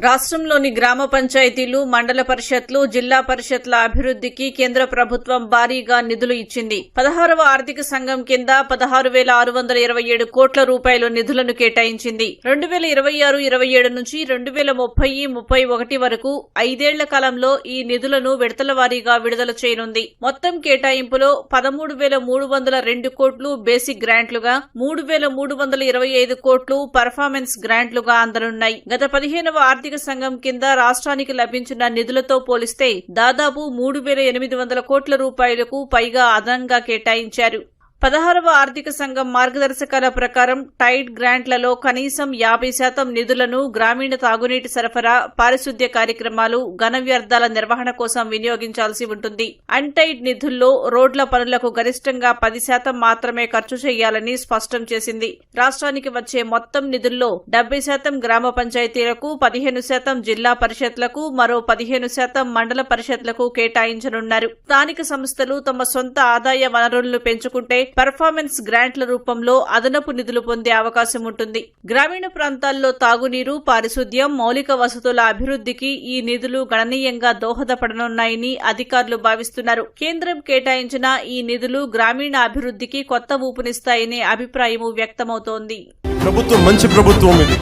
రాష్ట్రంలోని గ్రామ పంచాయతీలు, మండల పరిషత్లు, జిల్లా పరిషత్ల అభివృద్ధికి కేంద్ర ప్రభుత్వం భారీగా నిధులు ఇచ్చింది. 16వ ఆర్థిక సంఘం కింద 16,627 కోట్ల రూపాయల నిధులను కేటాయించింది. 2026-27 నుంచి 2030-31 వరకు 5 ఏళ్ల కాలంలో ఈ నిధులను విడతల వారీగా విడుదల చేయనుంది. మొత్తం కేటాయింపులో 13,302 కోట్లు బేసిక్ గ్రాంట్లుగా, 3,325 కోట్లు పర్ఫార్మెన్స్ గ్రాంట్లుగా అందనున్నాయి. గత 15వ ఆర్థిక సంఘం కింద రాష్ట్రానికి లభించిన నిధులతో పోలిస్తే దాదాపు 3,800 కోట్ల రూపాయలకు పైగా అదనంగా కేటాయించారు. 16వ ఆర్థిక సంఘం మార్గదర్శకాల ప్రకారం టైడ్ గ్రాంట్లలో కనీసం 50% నిధులను గ్రామీణ తాగునీటి సరఫరా, పారిశుద్ధ్య కార్యక్రమాలు, ఘన వ్యర్థాల నిర్వహణ కోసం వినియోగించాల్సి ఉంటుంది. అన్టైడ్ నిధుల్లో రోడ్ల పనులకు గరిష్టంగా 10% మాత్రమే ఖర్చు చేయాలని స్పష్టం చేసింది. రాష్ట్రానికి వచ్చే మొత్తం నిధుల్లో 70% గ్రామ పంచాయతీలకు, 15% జిల్లా పరిషత్లకు, మరో 15% మండల పరిషత్లకు కేటాయించనున్నారు. స్థానిక సంస్థలు తమ సొంత ఆదాయ వనరులను పెంచుకుంటే పర్ఫార్మెన్స్ గ్రాంట్ల రూపంలో అదనపు నిధులు పొందే అవకాశం ఉంటుంది. గ్రామీణ ప్రాంతాల్లో తాగునీరు, పారిశుద్ధ్యం, మౌలిక వసతుల అభివృద్ధికి ఈ నిధులు గణనీయంగా దోహదపడనున్నాయని అధికారులు భావిస్తున్నారు. కేంద్రం కేటాయించిన ఈ నిధులు గ్రామీణ అభివృద్ధికి కొత్త ఊపునిస్తాయనే అభిప్రాయం వ్యక్తమవుతోంది. ప్రభుత్వం మంచి ప్రభుత్వం ఇది.